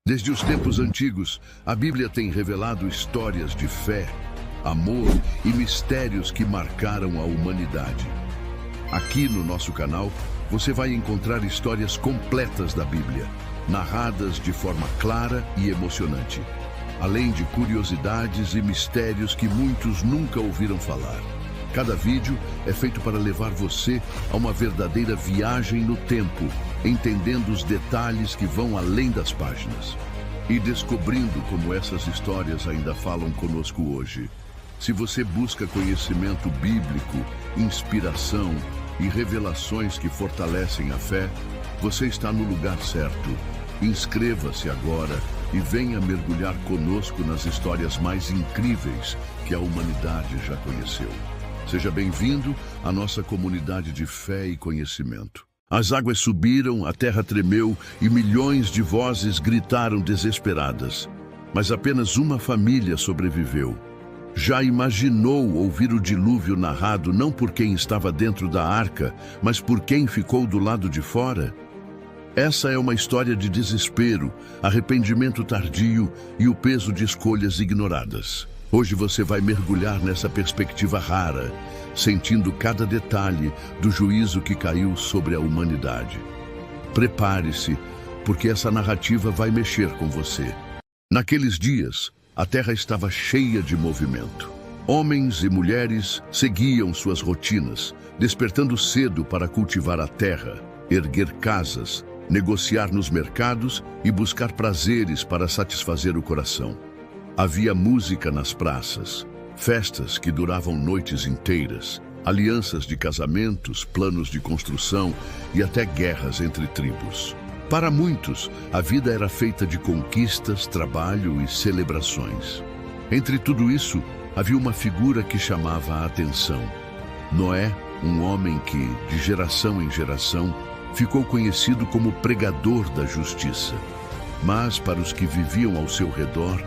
Desde os tempos antigos, a Bíblia tem revelado histórias de fé, amor e mistérios que marcaram a humanidade. Aqui no nosso canal, você vai encontrar histórias completas da Bíblia, narradas de forma clara e emocionante, além de curiosidades e mistérios que muitos nunca ouviram falar. Cada vídeo é feito para levar você a uma verdadeira viagem no tempo, entendendo os detalhes que vão além das páginas e descobrindo como essas histórias ainda falam conosco hoje. Se você busca conhecimento bíblico, inspiração e revelações que fortalecem a fé, você está no lugar certo. Inscreva-se agora e venha mergulhar conosco nas histórias mais incríveis que a humanidade já conheceu. Seja bem-vindo à nossa comunidade de fé e conhecimento. As águas subiram, a terra tremeu e milhões de vozes gritaram desesperadas. Mas apenas uma família sobreviveu. Já imaginou ouvir o dilúvio narrado não por quem estava dentro da arca, mas por quem ficou do lado de fora? Essa é uma história de desespero, arrependimento tardio e o peso de escolhas ignoradas. Hoje você vai mergulhar nessa perspectiva rara, sentindo cada detalhe do juízo que caiu sobre a humanidade. Prepare-se, porque essa narrativa vai mexer com você. Naqueles dias, a terra estava cheia de movimento. Homens e mulheres seguiam suas rotinas, despertando cedo para cultivar a terra, erguer casas, negociar nos mercados e buscar prazeres para satisfazer o coração. Havia música nas praças, festas que duravam noites inteiras, alianças de casamentos, planos de construção e até guerras entre tribos. Para muitos, a vida era feita de conquistas, trabalho e celebrações. Entre tudo isso, havia uma figura que chamava a atenção. Noé, um homem que, de geração em geração, ficou conhecido como pregador da justiça. Mas, para os que viviam ao seu redor,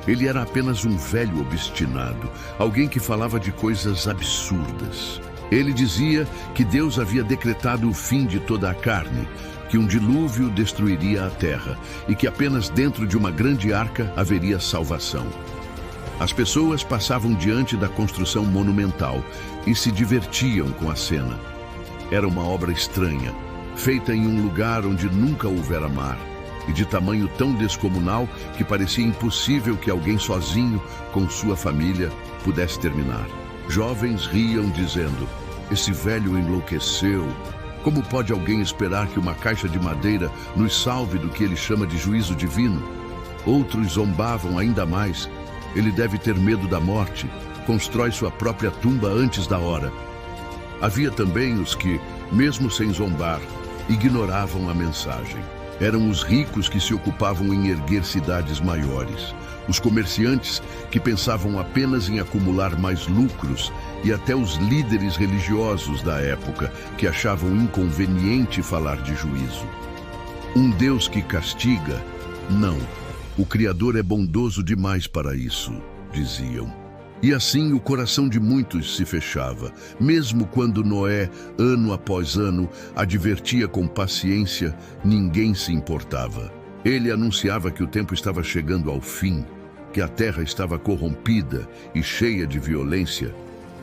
ele era apenas um velho obstinado, alguém que falava de coisas absurdas. Ele dizia que Deus havia decretado o fim de toda a carne, que um dilúvio destruiria a terra e que apenas dentro de uma grande arca haveria salvação. As pessoas passavam diante da construção monumental e se divertiam com a cena. Era uma obra estranha, feita em um lugar onde nunca houvera mar, e de tamanho tão descomunal que parecia impossível que alguém sozinho, com sua família, pudesse terminar. Jovens riam dizendo: "Esse velho enlouqueceu. Como pode alguém esperar que uma caixa de madeira nos salve do que ele chama de juízo divino?" Outros zombavam ainda mais: "Ele deve ter medo da morte. Constrói sua própria tumba antes da hora." Havia também os que, mesmo sem zombar, ignoravam a mensagem. Eram os ricos que se ocupavam em erguer cidades maiores, os comerciantes que pensavam apenas em acumular mais lucros e até os líderes religiosos da época que achavam inconveniente falar de juízo. Um Deus que castiga? Não, o Criador é bondoso demais para isso, diziam. E assim o coração de muitos se fechava, mesmo quando Noé, ano após ano, advertia com paciência, ninguém se importava. Ele anunciava que o tempo estava chegando ao fim, que a terra estava corrompida e cheia de violência,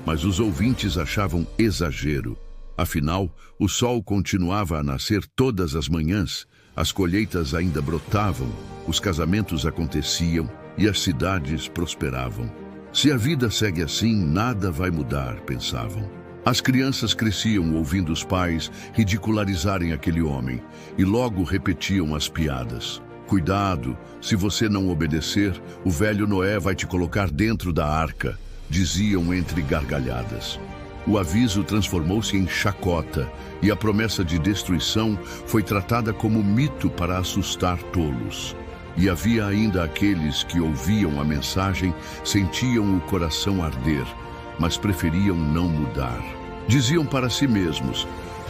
mas os ouvintes achavam exagero. Afinal, o sol continuava a nascer todas as manhãs, as colheitas ainda brotavam, os casamentos aconteciam e as cidades prosperavam. Se a vida segue assim, nada vai mudar, pensavam. As crianças cresciam ouvindo os pais ridicularizarem aquele homem e logo repetiam as piadas. "Cuidado, se você não obedecer, o velho Noé vai te colocar dentro da arca", diziam entre gargalhadas. O aviso transformou-se em chacota e a promessa de destruição foi tratada como mito para assustar tolos. E havia ainda aqueles que ouviam a mensagem, sentiam o coração arder, mas preferiam não mudar. Diziam para si mesmos: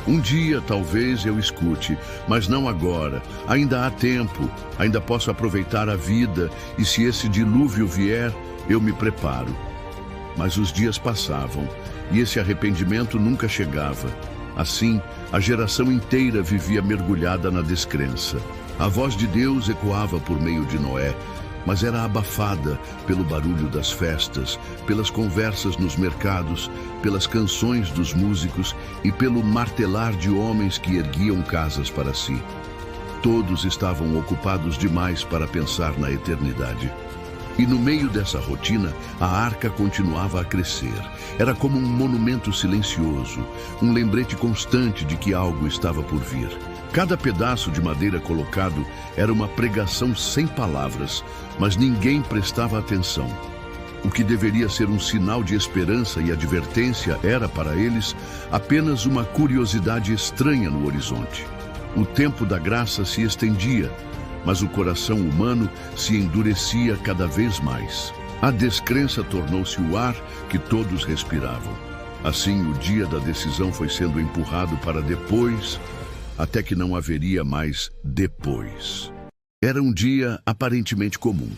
"Um dia talvez eu escute, mas não agora. Ainda há tempo, ainda posso aproveitar a vida, e se esse dilúvio vier, eu me preparo." Mas os dias passavam, e esse arrependimento nunca chegava. Assim, a geração inteira vivia mergulhada na descrença. A voz de Deus ecoava por meio de Noé, mas era abafada pelo barulho das festas, pelas conversas nos mercados, pelas canções dos músicos e pelo martelar de homens que erguiam casas para si. Todos estavam ocupados demais para pensar na eternidade. E no meio dessa rotina, a arca continuava a crescer. Era como um monumento silencioso, um lembrete constante de que algo estava por vir. Cada pedaço de madeira colocado era uma pregação sem palavras, mas ninguém prestava atenção. O que deveria ser um sinal de esperança e advertência era, para eles, apenas uma curiosidade estranha no horizonte. O tempo da graça se estendia, mas o coração humano se endurecia cada vez mais. A descrença tornou-se o ar que todos respiravam. Assim, o dia da decisão foi sendo empurrado para depois, até que não haveria mais depois. Era um dia aparentemente comum.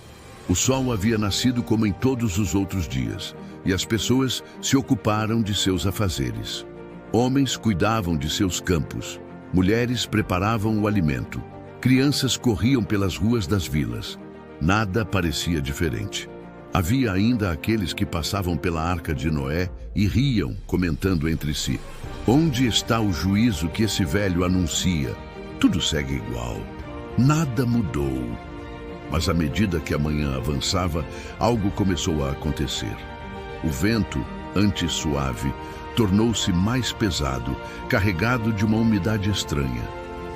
O sol havia nascido como em todos os outros dias, e as pessoas se ocuparam de seus afazeres. Homens cuidavam de seus campos, mulheres preparavam o alimento, crianças corriam pelas ruas das vilas. Nada parecia diferente. Havia ainda aqueles que passavam pela arca de Noé e riam, comentando entre si: onde está o juízo que esse velho anuncia? Tudo segue igual. Nada mudou. Mas à medida que a manhã avançava, algo começou a acontecer. O vento, antes suave, tornou-se mais pesado, carregado de uma umidade estranha.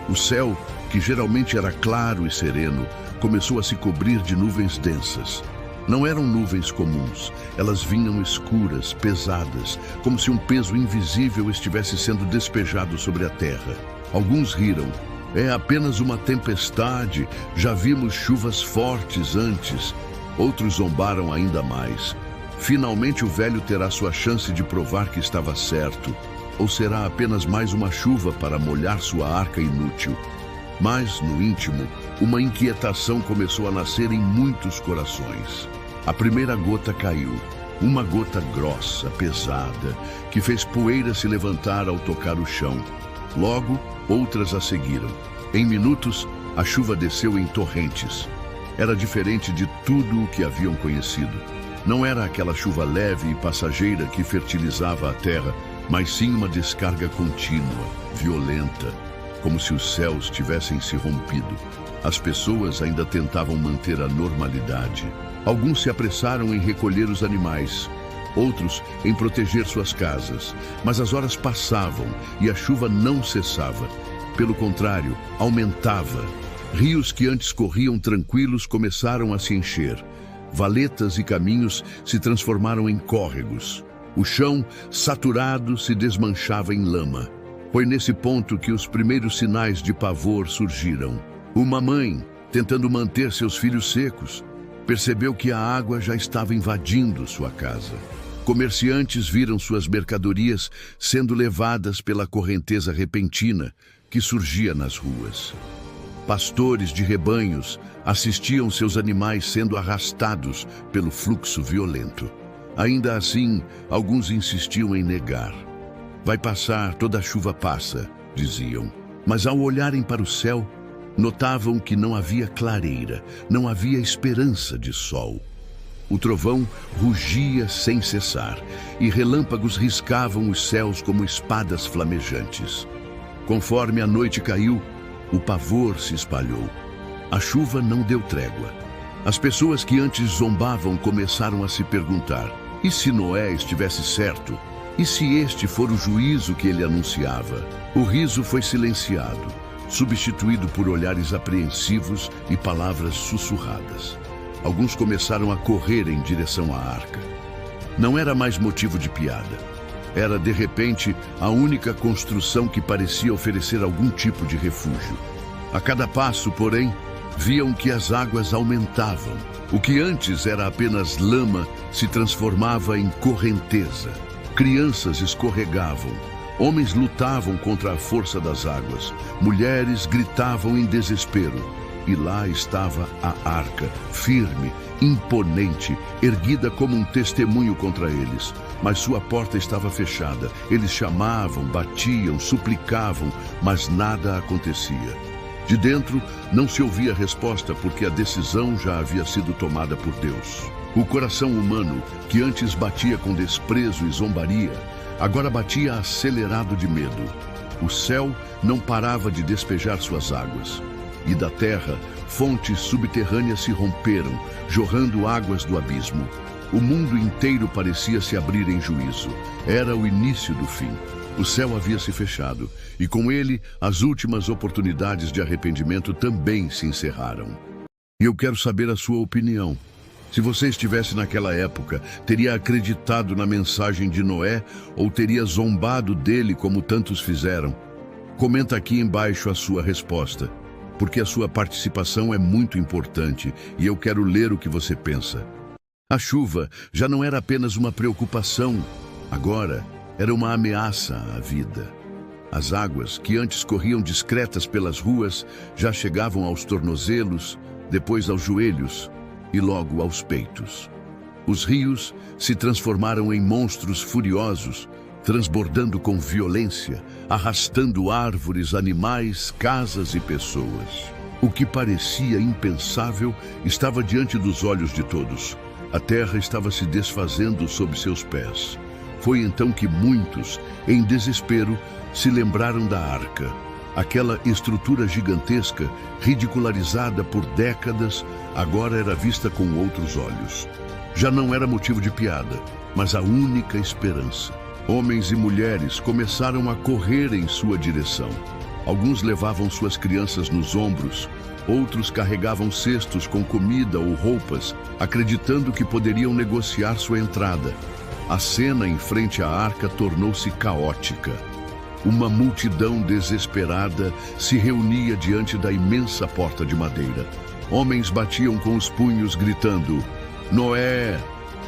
O céu, que geralmente era claro e sereno, começou a se cobrir de nuvens densas. Não eram nuvens comuns, elas vinham escuras, pesadas, como se um peso invisível estivesse sendo despejado sobre a terra. Alguns riram. É apenas uma tempestade, já vimos chuvas fortes antes. Outros zombaram ainda mais. Finalmente o velho terá sua chance de provar que estava certo. Ou será apenas mais uma chuva para molhar sua arca inútil? Mas, no íntimo, uma inquietação começou a nascer em muitos corações. A primeira gota caiu, uma gota grossa, pesada, que fez poeira se levantar ao tocar o chão. Logo, outras a seguiram. Em minutos, a chuva desceu em torrentes. Era diferente de tudo o que haviam conhecido. Não era aquela chuva leve e passageira que fertilizava a terra, mas sim uma descarga contínua, violenta, como se os céus tivessem se rompido. As pessoas ainda tentavam manter a normalidade. Alguns se apressaram em recolher os animais, outros em proteger suas casas. Mas as horas passavam e a chuva não cessava. Pelo contrário, aumentava. Rios que antes corriam tranquilos começaram a se encher. Valetas e caminhos se transformaram em córregos. O chão, saturado, se desmanchava em lama. Foi nesse ponto que os primeiros sinais de pavor surgiram. Uma mãe, tentando manter seus filhos secos, percebeu que a água já estava invadindo sua casa. Comerciantes viram suas mercadorias sendo levadas pela correnteza repentina que surgia nas ruas. Pastores de rebanhos assistiam seus animais sendo arrastados pelo fluxo violento. Ainda assim, alguns insistiam em negar. Vai passar, toda a chuva passa, diziam. Mas ao olharem para o céu, notavam que não havia clareira, não havia esperança de sol. O trovão rugia sem cessar, e relâmpagos riscavam os céus como espadas flamejantes. Conforme a noite caiu, o pavor se espalhou. A chuva não deu trégua. As pessoas que antes zombavam começaram a se perguntar: e se Noé estivesse certo? E se este for o juízo que ele anunciava? O riso foi silenciado, substituído por olhares apreensivos e palavras sussurradas. Alguns começaram a correr em direção à arca. Não era mais motivo de piada. Era, de repente, a única construção que parecia oferecer algum tipo de refúgio. A cada passo, porém, viam que as águas aumentavam. O que antes era apenas lama se transformava em correnteza. Crianças escorregavam. Homens lutavam contra a força das águas. Mulheres gritavam em desespero. E lá estava a arca, firme, imponente, erguida como um testemunho contra eles. Mas sua porta estava fechada. Eles chamavam, batiam, suplicavam, mas nada acontecia. De dentro, não se ouvia resposta porque a decisão já havia sido tomada por Deus. O coração humano, que antes batia com desprezo e zombaria, agora batia acelerado de medo. O céu não parava de despejar suas águas. E da terra, fontes subterrâneas se romperam, jorrando águas do abismo. O mundo inteiro parecia se abrir em juízo. Era o início do fim. O céu havia se fechado, e com ele, as últimas oportunidades de arrependimento também se encerraram. E eu quero saber a sua opinião. Se você estivesse naquela época, teria acreditado na mensagem de Noé ou teria zombado dele como tantos fizeram? Comenta aqui embaixo a sua resposta, porque a sua participação é muito importante e eu quero ler o que você pensa. A chuva já não era apenas uma preocupação, agora era uma ameaça à vida. As águas, que antes corriam discretas pelas ruas, já chegavam aos tornozelos, depois aos joelhos e logo aos peitos. Os rios se transformaram em monstros furiosos, transbordando com violência, arrastando árvores, animais, casas e pessoas. O que parecia impensável estava diante dos olhos de todos. A terra estava se desfazendo sob seus pés. Foi então que muitos, em desespero, se lembraram da arca. Aquela estrutura gigantesca, ridicularizada por décadas, agora era vista com outros olhos. Já não era motivo de piada, mas a única esperança. Homens e mulheres começaram a correr em sua direção. Alguns levavam suas crianças nos ombros, outros carregavam cestos com comida ou roupas, acreditando que poderiam negociar sua entrada. A cena em frente à arca tornou-se caótica. Uma multidão desesperada se reunia diante da imensa porta de madeira. Homens batiam com os punhos, gritando: Noé,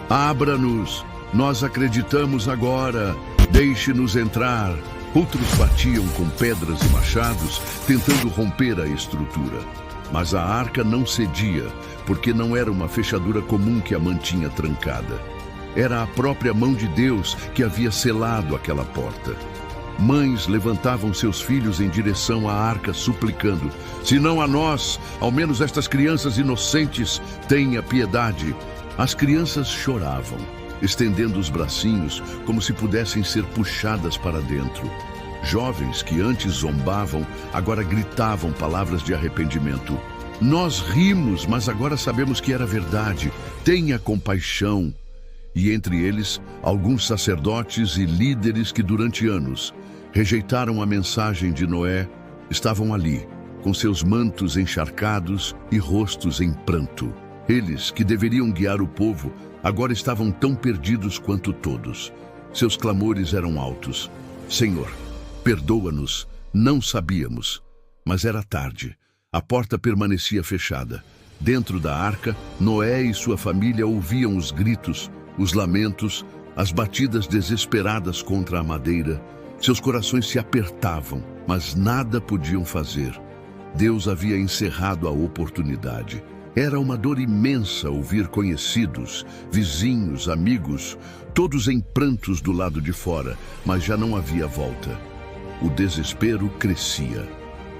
abra-nos! Nós acreditamos agora! Deixe-nos entrar! Outros batiam com pedras e machados, tentando romper a estrutura. Mas a arca não cedia, porque não era uma fechadura comum que a mantinha trancada. Era a própria mão de Deus que havia selado aquela porta. Mães levantavam seus filhos em direção à arca, suplicando: se não a nós, ao menos estas crianças inocentes, tenha piedade. As crianças choravam, estendendo os bracinhos como se pudessem ser puxadas para dentro. Jovens que antes zombavam, agora gritavam palavras de arrependimento. Nós rimos, mas agora sabemos que era verdade. Tenha compaixão. E entre eles, alguns sacerdotes e líderes que durante anos rejeitaram a mensagem de Noé, estavam ali, com seus mantos encharcados e rostos em pranto. Eles, que deveriam guiar o povo, agora estavam tão perdidos quanto todos. Seus clamores eram altos: Senhor, perdoa-nos, não sabíamos. Mas era tarde. A porta permanecia fechada. Dentro da arca, Noé e sua família ouviam os gritos, os lamentos, as batidas desesperadas contra a madeira. Seus corações se apertavam, mas nada podiam fazer. Deus havia encerrado a oportunidade. Era uma dor imensa ouvir conhecidos, vizinhos, amigos, todos em prantos do lado de fora, mas já não havia volta. O desespero crescia.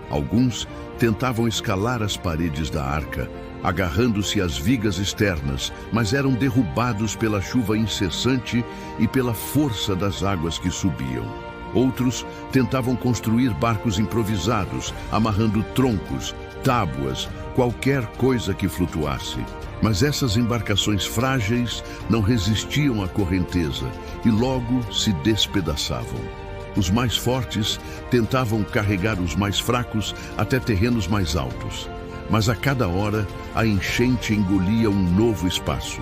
Alguns tentavam escalar as paredes da arca, agarrando-se às vigas externas, mas eram derrubados pela chuva incessante e pela força das águas que subiam. Outros tentavam construir barcos improvisados, amarrando troncos, tábuas, qualquer coisa que flutuasse. Mas essas embarcações frágeis não resistiam à correnteza e logo se despedaçavam. Os mais fortes tentavam carregar os mais fracos até terrenos mais altos. Mas a cada hora, a enchente engolia um novo espaço.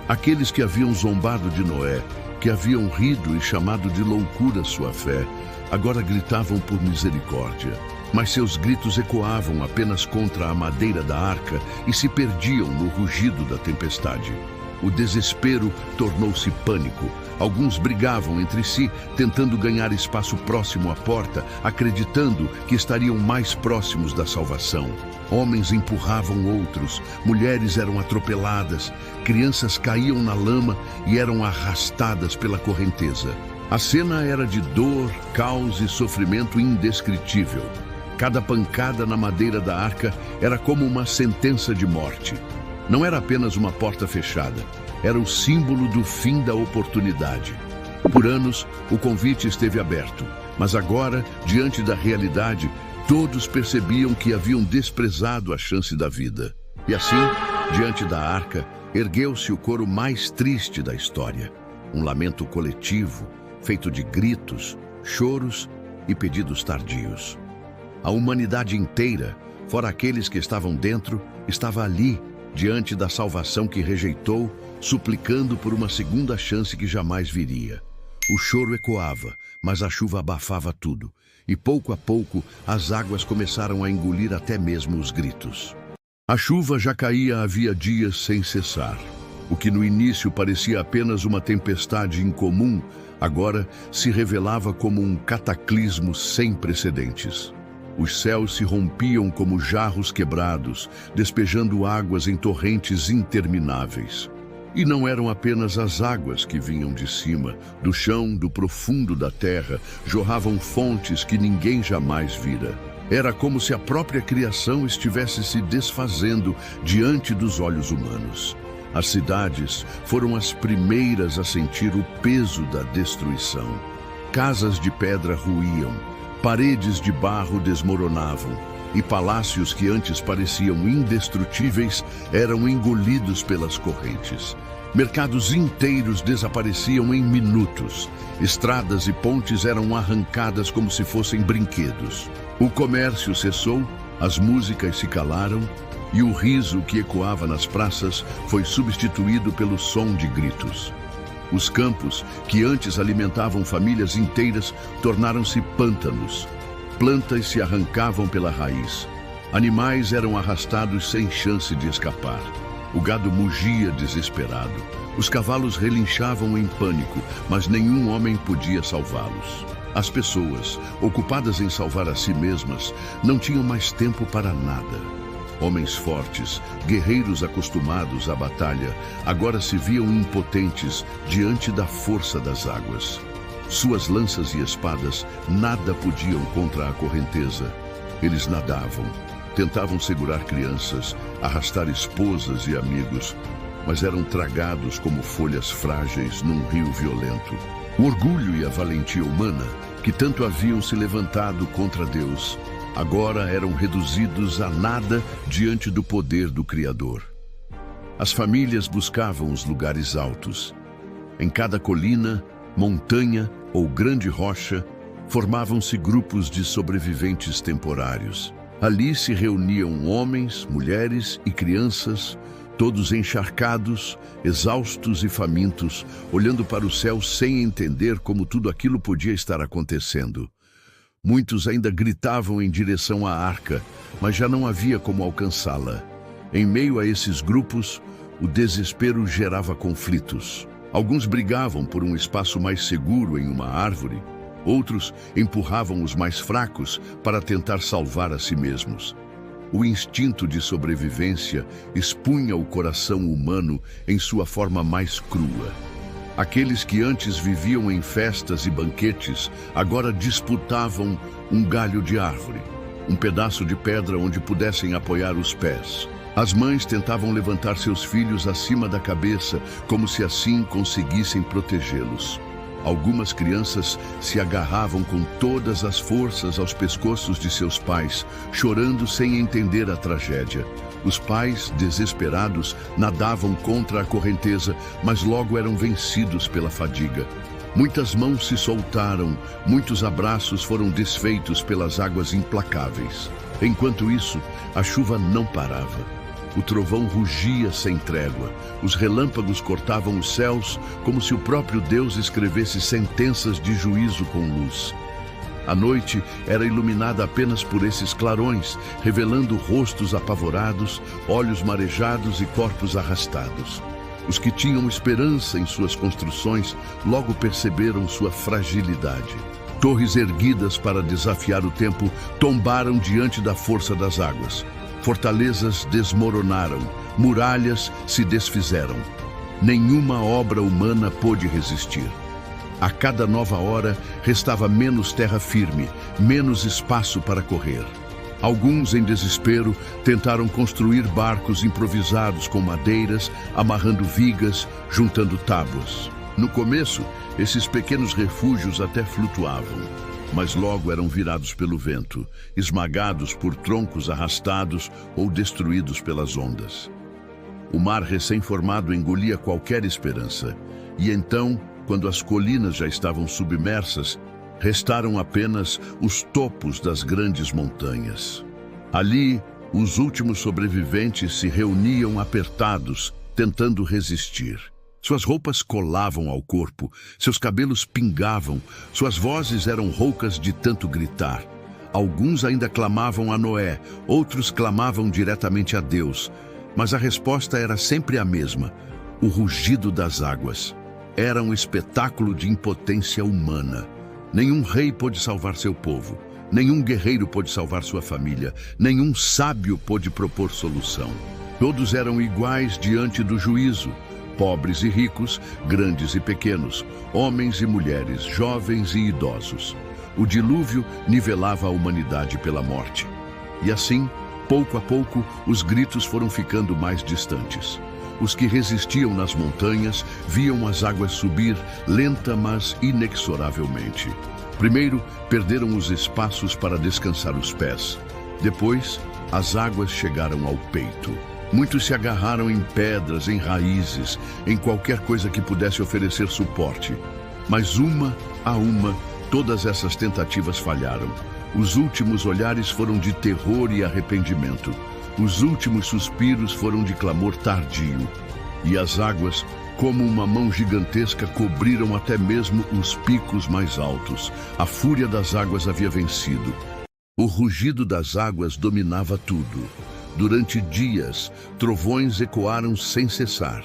Aqueles que haviam zombado de Noé, que haviam rido e chamado de loucura sua fé, agora gritavam por misericórdia. Mas seus gritos ecoavam apenas contra a madeira da arca e se perdiam no rugido da tempestade. O desespero tornou-se pânico. Alguns brigavam entre si, tentando ganhar espaço próximo à porta, acreditando que estariam mais próximos da salvação. Homens empurravam outros, mulheres eram atropeladas, crianças caíam na lama e eram arrastadas pela correnteza. A cena era de dor, caos e sofrimento indescritível. Cada pancada na madeira da arca era como uma sentença de morte. Não era apenas uma porta fechada, era o símbolo do fim da oportunidade. Por anos, o convite esteve aberto, mas agora, diante da realidade, todos percebiam que haviam desprezado a chance da vida. E assim, diante da arca, ergueu-se o coro mais triste da história. Um lamento coletivo, feito de gritos, choros e pedidos tardios. A humanidade inteira, fora aqueles que estavam dentro, estava ali, diante da salvação que rejeitou, suplicando por uma segunda chance que jamais viria. O choro ecoava, mas a chuva abafava tudo, e pouco a pouco as águas começaram a engolir até mesmo os gritos. A chuva já caía havia dias sem cessar. O que no início parecia apenas uma tempestade incomum, agora se revelava como um cataclismo sem precedentes. Os céus se rompiam como jarros quebrados, despejando águas em torrentes intermináveis. E não eram apenas as águas que vinham de cima, do chão, do profundo da terra, jorravam fontes que ninguém jamais vira. Era como se a própria criação estivesse se desfazendo diante dos olhos humanos. As cidades foram as primeiras a sentir o peso da destruição. Casas de pedra ruíam, paredes de barro desmoronavam, e palácios que antes pareciam indestrutíveis eram engolidos pelas correntes. Mercados inteiros desapareciam em minutos. Estradas e pontes eram arrancadas como se fossem brinquedos. O comércio cessou, as músicas se calaram, e o riso que ecoava nas praças foi substituído pelo som de gritos. Os campos, que antes alimentavam famílias inteiras, tornaram-se pântanos. Plantas se arrancavam pela raiz. Animais eram arrastados sem chance de escapar. O gado mugia desesperado. Os cavalos relinchavam em pânico, mas nenhum homem podia salvá-los. As pessoas, ocupadas em salvar a si mesmas, não tinham mais tempo para nada. Homens fortes, guerreiros acostumados à batalha, agora se viam impotentes diante da força das águas. Suas lanças e espadas nada podiam contra a correnteza. Eles nadavam, tentavam segurar crianças, arrastar esposas e amigos, mas eram tragados como folhas frágeis num rio violento. O orgulho e a valentia humana, que tanto haviam se levantado contra Deus, agora eram reduzidos a nada diante do poder do Criador. As famílias buscavam os lugares altos. Em cada colina, montanha ou grande rocha, formavam-se grupos de sobreviventes temporários. Ali se reuniam homens, mulheres e crianças, todos encharcados, exaustos e famintos, olhando para o céu sem entender como tudo aquilo podia estar acontecendo. Muitos ainda gritavam em direção à arca, mas já não havia como alcançá-la. Em meio a esses grupos, o desespero gerava conflitos. Alguns brigavam por um espaço mais seguro em uma árvore, outros empurravam os mais fracos para tentar salvar a si mesmos. O instinto de sobrevivência expunha o coração humano em sua forma mais crua. Aqueles que antes viviam em festas e banquetes, agora disputavam um galho de árvore, um pedaço de pedra onde pudessem apoiar os pés. As mães tentavam levantar seus filhos acima da cabeça, como se assim conseguissem protegê-los. Algumas crianças se agarravam com todas as forças aos pescoços de seus pais, chorando sem entender a tragédia. Os pais, desesperados, nadavam contra a correnteza, mas logo eram vencidos pela fadiga. Muitas mãos se soltaram, muitos abraços foram desfeitos pelas águas implacáveis. Enquanto isso, a chuva não parava. O trovão rugia sem trégua, os relâmpagos cortavam os céus como se o próprio Deus escrevesse sentenças de juízo com luz. A noite era iluminada apenas por esses clarões, revelando rostos apavorados, olhos marejados e corpos arrastados. Os que tinham esperança em suas construções logo perceberam sua fragilidade. Torres erguidas para desafiar o tempo tombaram diante da força das águas. Fortalezas desmoronaram, muralhas se desfizeram. Nenhuma obra humana pôde resistir. A cada nova hora, restava menos terra firme, menos espaço para correr. Alguns, em desespero, tentaram construir barcos improvisados com madeiras, amarrando vigas, juntando tábuas. No começo, esses pequenos refúgios até flutuavam, mas logo eram virados pelo vento, esmagados por troncos arrastados ou destruídos pelas ondas. O mar recém-formado engolia qualquer esperança, e então, quando as colinas já estavam submersas, restaram apenas os topos das grandes montanhas. Ali, os últimos sobreviventes se reuniam apertados, tentando resistir. Suas roupas colavam ao corpo, seus cabelos pingavam, suas vozes eram roucas de tanto gritar. Alguns ainda clamavam a Noé, outros clamavam diretamente a Deus, mas a resposta era sempre a mesma: o rugido das águas. Era um espetáculo de impotência humana. Nenhum rei pôde salvar seu povo, nenhum guerreiro pôde salvar sua família, nenhum sábio pôde propor solução. Todos eram iguais diante do juízo, pobres e ricos, grandes e pequenos, homens e mulheres, jovens e idosos. O dilúvio nivelava a humanidade pela morte. E assim, pouco a pouco, os gritos foram ficando mais distantes. Os que resistiam nas montanhas viam as águas subir, lenta mas inexoravelmente. Primeiro, perderam os espaços para descansar os pés. Depois, as águas chegaram ao peito. Muitos se agarraram em pedras, em raízes, em qualquer coisa que pudesse oferecer suporte. Mas uma a uma, todas essas tentativas falharam. Os últimos olhares foram de terror e arrependimento. Os últimos suspiros foram de clamor tardio. E as águas, como uma mão gigantesca, cobriram até mesmo os picos mais altos. A fúria das águas havia vencido. O rugido das águas dominava tudo. Durante dias, trovões ecoaram sem cessar.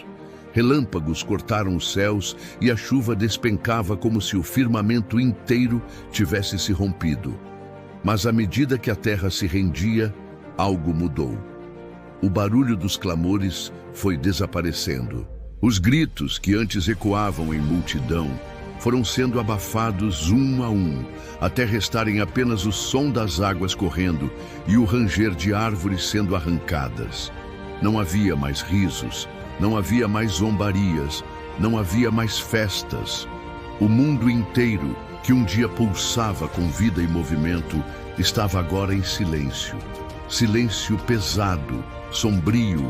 Relâmpagos cortaram os céus e a chuva despencava como se o firmamento inteiro tivesse se rompido. Mas à medida que a terra se rendia, algo mudou. O barulho dos clamores foi desaparecendo. Os gritos que antes ecoavam em multidão foram sendo abafados um a um, até restarem apenas o som das águas correndo e o ranger de árvores sendo arrancadas. Não havia mais risos, não havia mais zombarias, não havia mais festas. O mundo inteiro, que um dia pulsava com vida e movimento, estava agora em silêncio. Silêncio pesado, sombrio,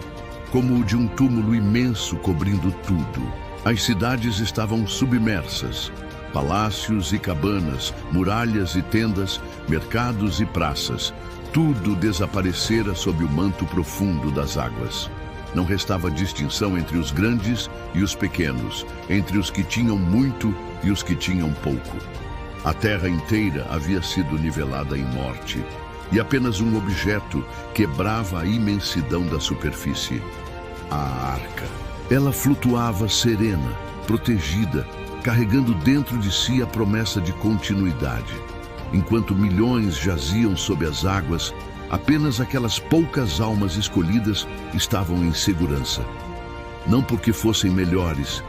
como o de um túmulo imenso cobrindo tudo. As cidades estavam submersas. Palácios e cabanas, muralhas e tendas, mercados e praças, tudo desaparecera sob o manto profundo das águas. Não restava distinção entre os grandes e os pequenos, entre os que tinham muito e os que tinham pouco. A terra inteira havia sido nivelada em morte, e apenas um objeto quebrava a imensidão da superfície: a arca. Ela flutuava serena, protegida, carregando dentro de si a promessa de continuidade. Enquanto milhões jaziam sob as águas, apenas aquelas poucas almas escolhidas estavam em segurança. Não porque fossem melhores,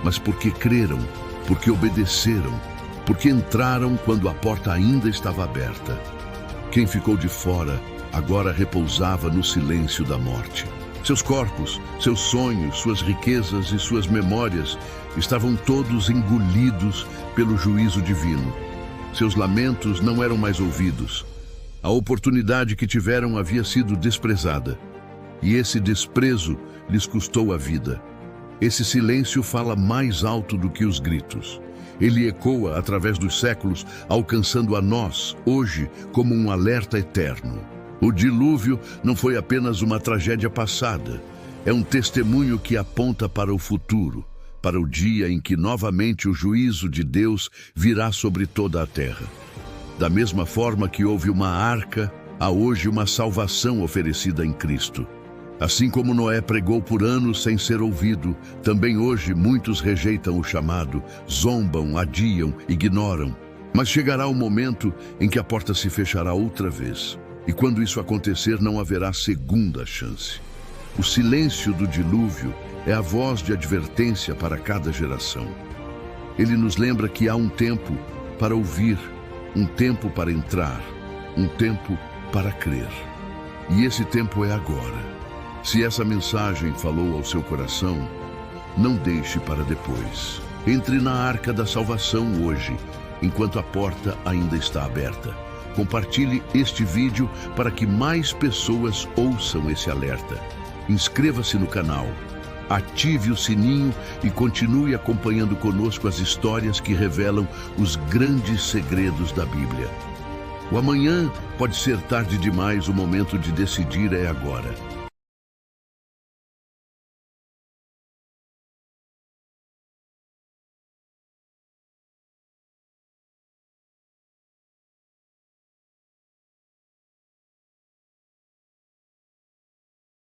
mas porque creram, porque obedeceram, porque entraram quando a porta ainda estava aberta. Quem ficou de fora agora repousava no silêncio da morte. Seus corpos, seus sonhos, suas riquezas e suas memórias estavam todos engolidos pelo juízo divino. Seus lamentos não eram mais ouvidos. A oportunidade que tiveram havia sido desprezada. E esse desprezo lhes custou a vida. Esse silêncio fala mais alto do que os gritos. Ele ecoa através dos séculos, alcançando a nós, hoje, como um alerta eterno. O dilúvio não foi apenas uma tragédia passada. É um testemunho que aponta para o futuro, para o dia em que novamente o juízo de Deus virá sobre toda a terra. Da mesma forma que houve uma arca, há hoje uma salvação oferecida em Cristo. Assim como Noé pregou por anos sem ser ouvido, também hoje muitos rejeitam o chamado, zombam, adiam, ignoram. Mas chegará o momento em que a porta se fechará outra vez. E quando isso acontecer, não haverá segunda chance. O silêncio do dilúvio é a voz de advertência para cada geração. Ele nos lembra que há um tempo para ouvir, um tempo para entrar, um tempo para crer. E esse tempo é agora. Se essa mensagem falou ao seu coração, não deixe para depois. Entre na Arca da Salvação hoje, enquanto a porta ainda está aberta. Compartilhe este vídeo para que mais pessoas ouçam esse alerta. Inscreva-se no canal, ative o sininho e continue acompanhando conosco as histórias que revelam os grandes segredos da Bíblia. O amanhã pode ser tarde demais, o momento de decidir é agora.